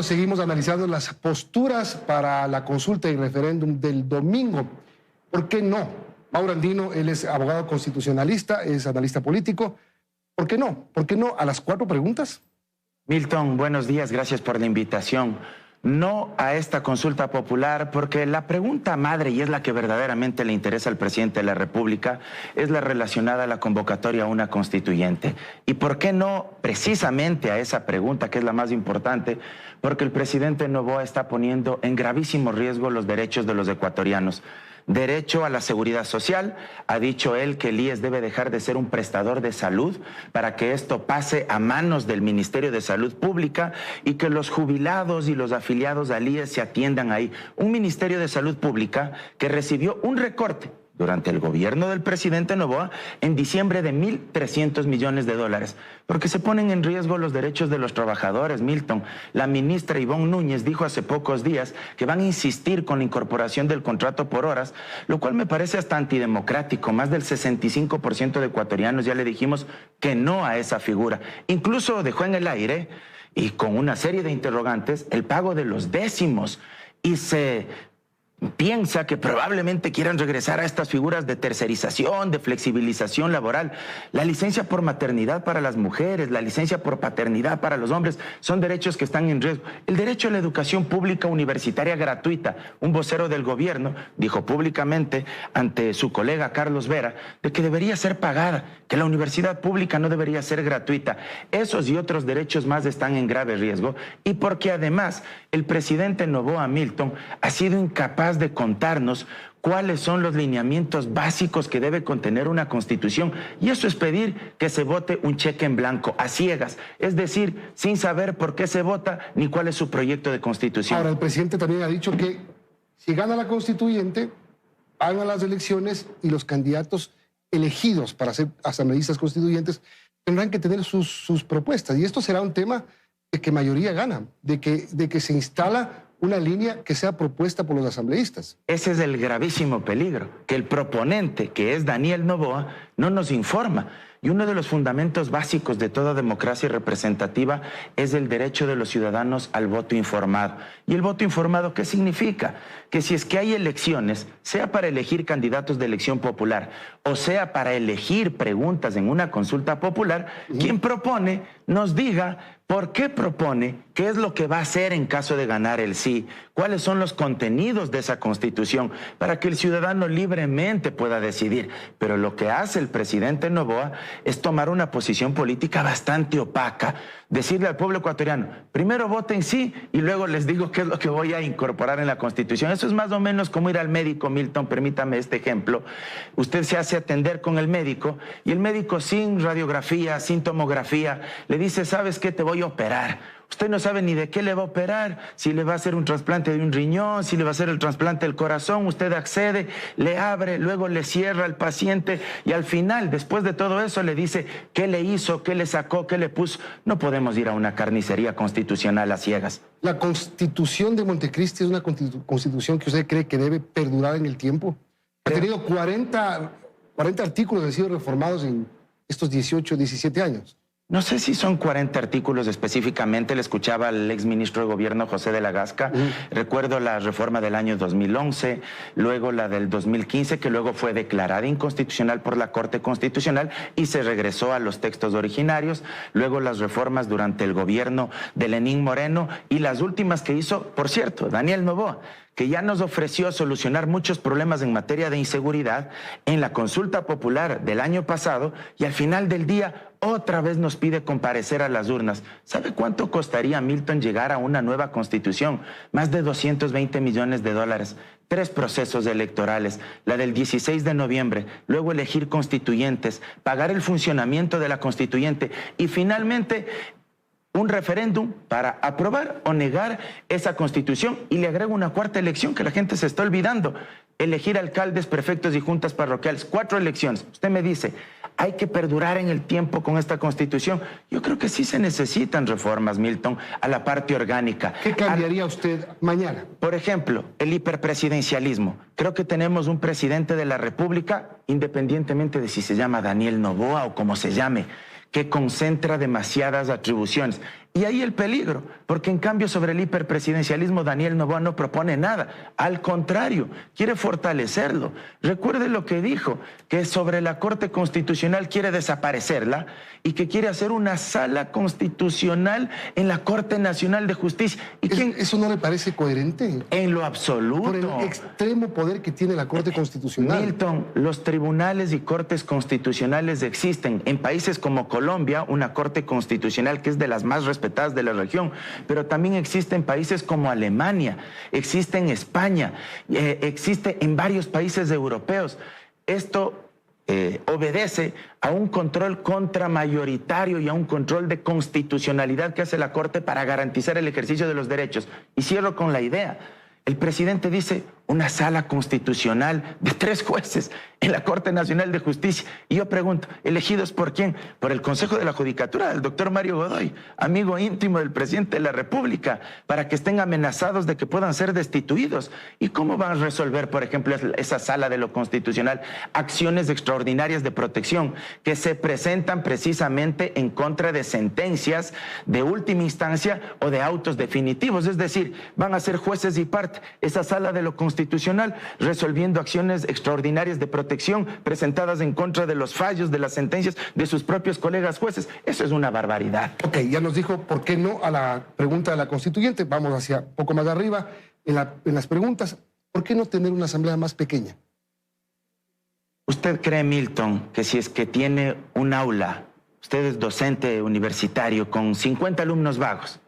Pues seguimos analizando las posturas para la consulta y referéndum del domingo. ¿Por qué no? Mauro Andino, él es abogado constitucionalista, es analista político. ¿Por qué no? ¿Por qué no a las 4 preguntas? Milton, buenos días, gracias por la invitación. No a esta consulta popular, porque la pregunta madre, y es la que verdaderamente le interesa al presidente de la República, es la relacionada a la convocatoria a una constituyente. ¿Y por qué no precisamente a esa pregunta, que es la más importante? Porque el presidente Noboa está poniendo en gravísimo riesgo los derechos de los ecuatorianos. Derecho a la seguridad social, ha dicho él que el IES debe dejar de ser un prestador de salud para que esto pase a manos del Ministerio de Salud Pública y que los jubilados y los afiliados al IES se atiendan ahí. Un Ministerio de Salud Pública que recibió un recorte durante el gobierno del presidente Noboa en diciembre de $1.300 millones, porque se ponen en riesgo los derechos de los trabajadores, Milton. La ministra Ivonne Núñez dijo hace pocos días que van a insistir con la incorporación del contrato por horas, lo cual me parece hasta antidemocrático. Más del 65% de ecuatorianos ya le dijimos que no a esa figura. Incluso dejó en el aire, y con una serie de interrogantes, el pago de los décimos, y se piensa que probablemente quieran regresar a estas figuras de tercerización, de flexibilización laboral. La licencia por maternidad para las mujeres, la licencia por paternidad para los hombres, son derechos que están en riesgo. El derecho a la educación pública universitaria gratuita. Un vocero del gobierno dijo públicamente ante su colega Carlos Vera de que debería ser pagada, que la universidad pública no debería ser gratuita. Esos y otros derechos más están en grave riesgo, y porque además el presidente Noboa, Milton, ha sido incapaz de contarnos cuáles son los lineamientos básicos que debe contener una constitución, y eso es pedir que se vote un cheque en blanco, a ciegas, es decir, sin saber por qué se vota ni cuál es su proyecto de constitución. Ahora, el presidente también ha dicho que si gana la constituyente, van a las elecciones y los candidatos elegidos para ser asambleístas constituyentes tendrán que tener sus propuestas, y esto será un tema de que mayoría gana, de que se instala una línea que sea propuesta por los asambleístas. Ese es el gravísimo peligro, que el proponente, que es Daniel Noboa, no nos informa. Y uno de los fundamentos básicos de toda democracia representativa es el derecho de los ciudadanos al voto informado. ¿Y el voto informado qué significa? Que si es que hay elecciones, sea para elegir candidatos de elección popular o sea para elegir preguntas en una consulta popular, quien propone nos diga por qué propone, qué es lo que va a hacer en caso de ganar el sí, cuáles son los contenidos de esa constitución, para que el ciudadano libremente pueda decidir. Pero lo que hace el presidente Noboa es tomar una posición política bastante opaca, decirle al pueblo ecuatoriano, primero voten sí y luego les digo qué es lo que voy a incorporar en la constitución. Eso es más o menos como ir al médico, Milton, permítame este ejemplo. Usted se hace atender con el médico y el médico sin radiografía, sin tomografía, le dice, ¿sabes qué? Te voy a operar. Usted no sabe ni de qué le va a operar, si le va a hacer un trasplante de un riñón, si le va a hacer el trasplante del corazón. Usted accede, le abre, luego le cierra al paciente y al final, después de todo eso, le dice qué le hizo, qué le sacó, qué le puso. No podemos ir a una carnicería constitucional a ciegas. ¿La Constitución de Montecristi es una constitución que usted cree que debe perdurar en el tiempo? Ha tenido 40 artículos que han sido reformados en estos 18, 17 años. No sé si son 40 artículos específicamente, le escuchaba al exministro de Gobierno José de la Gasca, recuerdo la reforma del año 2011, luego la del 2015, que luego fue declarada inconstitucional por la Corte Constitucional y se regresó a los textos originarios, luego las reformas durante el gobierno de Lenín Moreno y las últimas que hizo, por cierto, Daniel Noboa, que ya nos ofreció solucionar muchos problemas en materia de inseguridad en la consulta popular del año pasado, y al final del día otra vez nos pide comparecer a las urnas. ¿Sabe cuánto costaría, Milton, llegar a una nueva constitución? Más de $220 millones. 3 procesos electorales, la del 16 de noviembre, luego elegir constituyentes, pagar el funcionamiento de la constituyente y finalmente un referéndum para aprobar o negar esa constitución. Y le agrego una cuarta elección que la gente se está olvidando: elegir alcaldes, prefectos y juntas parroquiales. 4 elecciones. Usted me dice, ¿hay que perdurar en el tiempo con esta constitución? Yo creo que sí se necesitan reformas, Milton, a la parte orgánica. ¿Qué cambiaría usted mañana? Por ejemplo, el hiperpresidencialismo. Creo que tenemos un presidente de la República, independientemente de si se llama Daniel Noboa o como se llame, que concentra demasiadas atribuciones. Y ahí el peligro, porque en cambio sobre el hiperpresidencialismo Daniel Noboa no propone nada. Al contrario, quiere fortalecerlo. Recuerde lo que dijo, que sobre la Corte Constitucional quiere desaparecerla y que quiere hacer una sala constitucional en la Corte Nacional de Justicia. ¿Y ¿Eso no le parece coherente? En lo absoluto. Por el extremo poder que tiene la Corte Constitucional. Milton, los tribunales y cortes constitucionales existen. En países como Colombia, una Corte Constitucional que es de las más respetadas de la región, pero también existe en países como Alemania, existe en España, existe en varios países europeos. Esto obedece a un control contramayoritario y a un control de constitucionalidad que hace la Corte para garantizar el ejercicio de los derechos. Y cierro con la idea. El presidente dice una sala constitucional de 3 jueces en la Corte Nacional de Justicia. Y yo pregunto, ¿elegidos por quién? Por el Consejo de la Judicatura del doctor Mario Godoy, amigo íntimo del presidente de la República, para que estén amenazados de que puedan ser destituidos. ¿Y cómo van a resolver, por ejemplo, esa sala de lo constitucional? Acciones extraordinarias de protección que se presentan precisamente en contra de sentencias de última instancia o de autos definitivos. Es decir, van a ser jueces y parte. Esa sala de lo constitucional resolviendo acciones extraordinarias de protección presentadas en contra de los fallos, de las sentencias de sus propios colegas jueces. Eso es una barbaridad. Ok, ya nos dijo por qué no a la pregunta de la constituyente. Vamos hacia un poco más arriba en las preguntas. ¿Por qué no tener una asamblea más pequeña? ¿Usted cree, Milton, que si es que tiene un aula, usted es docente universitario con 50 alumnos vagos,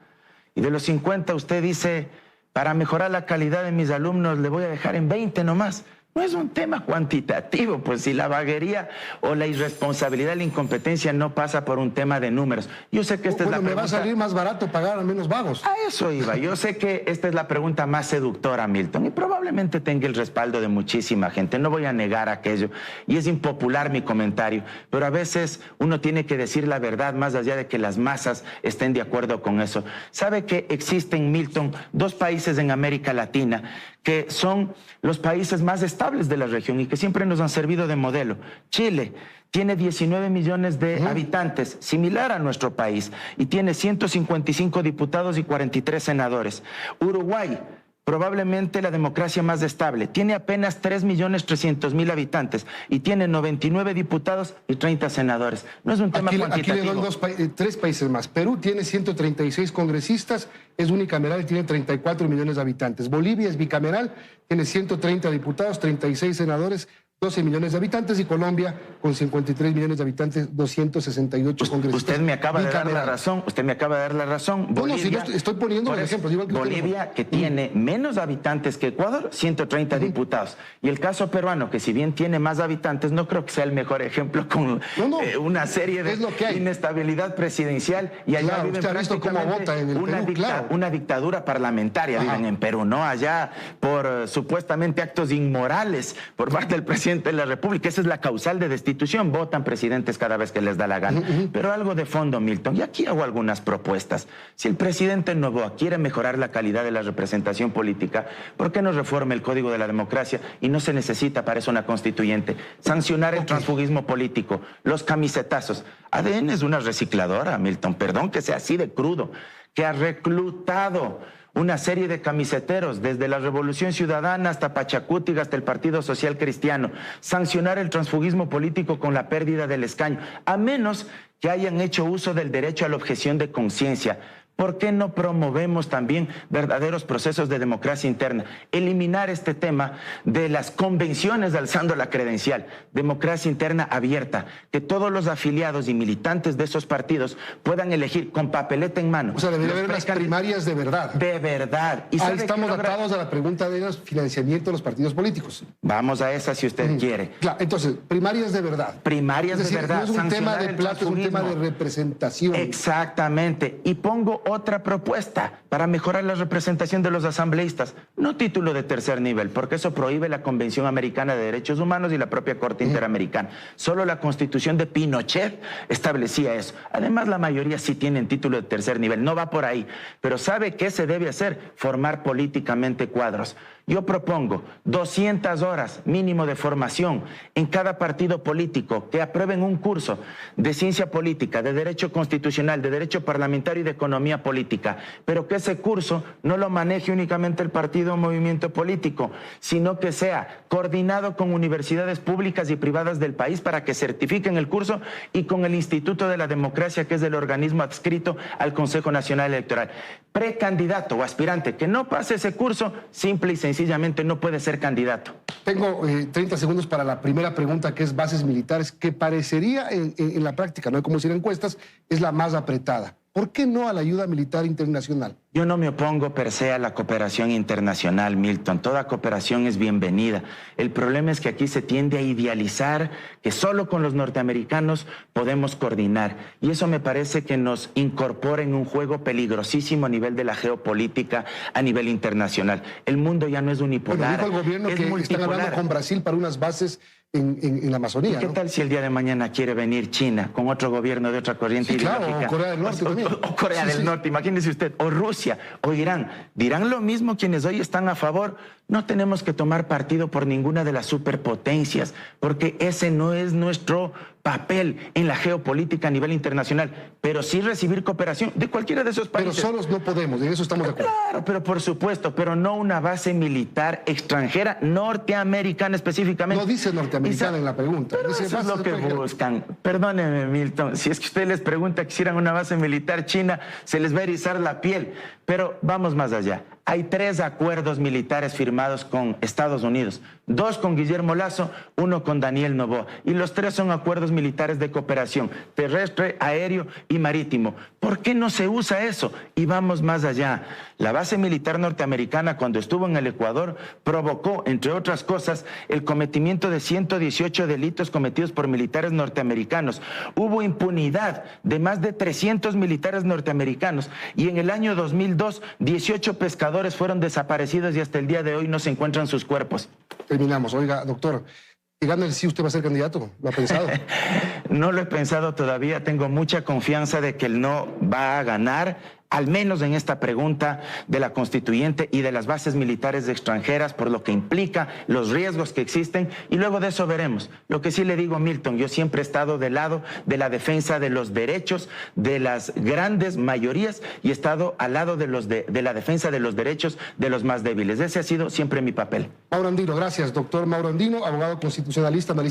y de los 50 usted dice, para mejorar la calidad de mis alumnos le voy a dejar en 20 nomás? No es un tema cuantitativo, pues si la vaguería o la irresponsabilidad, la incompetencia no pasa por un tema de números. Yo sé que esta es la pregunta... me va a salir más barato pagar a menos vagos. A eso iba. Yo sé que esta es la pregunta más seductora, Milton, y probablemente tenga el respaldo de muchísima gente. No voy a negar aquello. Y es impopular mi comentario, pero a veces uno tiene que decir la verdad más allá de que las masas estén de acuerdo con eso. ¿Sabe que existen, Milton, 2 países en América Latina que son los países más estables de la región y que siempre nos han servido de modelo? Chile tiene 19 millones de habitantes, similar a nuestro país, y tiene 155 diputados y 43 senadores. Uruguay, probablemente la democracia más estable, tiene apenas 3.300.000 habitantes y tiene 99 diputados y 30 senadores. No es un tema cuantitativo. Aquí le doy 3 países más. Perú tiene 136 congresistas, es unicameral y tiene 34 millones de habitantes. Bolivia es bicameral, tiene 130 diputados, 36 senadores, 12 millones de habitantes, y Colombia, con 53 millones de habitantes, 268 congresistas. Usted me acaba de dar la razón. Usted me acaba de dar la razón. Bolivia, no, estoy poniendo ejemplos. Bolivia, que tiene menos habitantes que Ecuador, 130 diputados. Y el caso peruano, que si bien tiene más habitantes, no creo que sea el mejor ejemplo con una serie de inestabilidad presidencial. Y allá viven prácticamente una dictadura parlamentaria. Viven en Perú, ¿no? Allá por supuestamente actos inmorales por parte del presidente de la República. Esa es la causal de destitución. Votan presidentes cada vez que les da la gana. Pero algo de fondo, Milton, y aquí hago algunas propuestas. Si el presidente Noboa quiere mejorar la calidad de la representación política, ¿por qué no reforma el Código de la Democracia? Y no se necesita para eso una constituyente. Sancionar el transfugismo político, los camisetazos. ADN es una recicladora, Milton, perdón que sea así de crudo, que ha reclutado una serie de camiseteros, desde la Revolución Ciudadana hasta Pachacútiga, hasta el Partido Social Cristiano. Sancionar el transfugismo político con la pérdida del escaño, a menos que hayan hecho uso del derecho a la objeción de conciencia. ¿Por qué no promovemos también verdaderos procesos de democracia interna? Eliminar este tema de las convenciones alzando la credencial. Democracia interna abierta, que todos los afiliados y militantes de esos partidos puedan elegir con papeleta en mano. O sea, debería haber unas primarias de verdad. De verdad. ¿Y ahí estamos atados a la pregunta de los financiamientos de los partidos políticos. Vamos a esa si usted quiere. Claro, entonces, primarias de verdad. Primarias de verdad. No es un tema de plato, es un tema de representación. Exactamente. Y pongo otra propuesta para mejorar la representación de los asambleístas. No título de tercer nivel, porque eso prohíbe la Convención Americana de Derechos Humanos y la propia Corte Interamericana. Solo la Constitución de Pinochet establecía eso. Además, la mayoría sí tienen título de tercer nivel. No va por ahí. Pero ¿sabe qué se debe hacer? Formar políticamente cuadros. Yo propongo 200 horas mínimo de formación en cada partido político, que aprueben un curso de ciencia política, de derecho constitucional, de derecho parlamentario y de economía economía política, pero que ese curso no lo maneje únicamente el partido o movimiento político, sino que sea coordinado con universidades públicas y privadas del país para que certifiquen el curso y con el Instituto de la Democracia, que es el organismo adscrito al Consejo Nacional Electoral. Precandidato o aspirante que no pase ese curso, simple y sencillamente no puede ser candidato. Tengo 30 segundos para la primera pregunta, que es bases militares, que parecería en la práctica, no hay como decir encuestas, es la más apretada. ¿Por qué no a la ayuda militar internacional? Yo no me opongo per se a la cooperación internacional, Milton. Toda cooperación es bienvenida. El problema es que aquí se tiende a idealizar que solo con los norteamericanos podemos coordinar. Y eso me parece que nos incorpora en un juego peligrosísimo a nivel de la geopolítica a nivel internacional. El mundo ya no es unipolar. Bueno, dijo el gobierno que están hablando con Brasil para unas bases en la Amazonía. ¿Qué tal si el día de mañana quiere venir China con otro gobierno de otra corriente ideológica? Claro, o Corea del Norte también. O Corea del Norte, imagínese usted, o Rusia, o Irán. ¿Dirán lo mismo quienes hoy están a favor? No tenemos que tomar partido por ninguna de las superpotencias, porque ese no es nuestro papel en la geopolítica a nivel internacional, pero sí recibir cooperación de cualquiera de esos países. Pero solos no podemos, en eso estamos de acuerdo. Claro, pero por supuesto, pero no una base militar extranjera, norteamericana específicamente. No dice norteamericana en la pregunta. Pero dice eso es lo que buscan. Perdóneme, Milton, si es que usted les pregunta que quisieran una base militar china, se les va a erizar la piel. Pero vamos más allá. Hay 3 acuerdos militares firmados con Estados Unidos, 2 con Guillermo Lasso, 1 con Daniel Noboa, y los 3 son acuerdos militares de cooperación terrestre, aéreo y marítimo. ¿Por qué no se usa eso? Y vamos más allá. La base militar norteamericana, cuando estuvo en el Ecuador, provocó, entre otras cosas, el cometimiento de 118 delitos cometidos por militares norteamericanos. Hubo impunidad de más de 300 militares norteamericanos, y en el año 2002, 18 pescadores fueron desaparecidos y hasta el día de hoy no se encuentran sus cuerpos. Terminamos. Oiga, doctor, si gana el sí, ¿usted va a ser candidato? ¿Lo ha pensado? No lo he pensado todavía. Tengo mucha confianza de que el no va a ganar, al menos en esta pregunta de la constituyente y de las bases militares extranjeras, por lo que implica los riesgos que existen, y luego de eso veremos. Lo que sí le digo, Milton, yo siempre he estado del lado de la defensa de los derechos de las grandes mayorías y he estado al lado de la defensa de los derechos de los más débiles. Ese ha sido siempre mi papel. Mauro Andino, gracias, doctor Mauro Andino, abogado constitucionalista, analista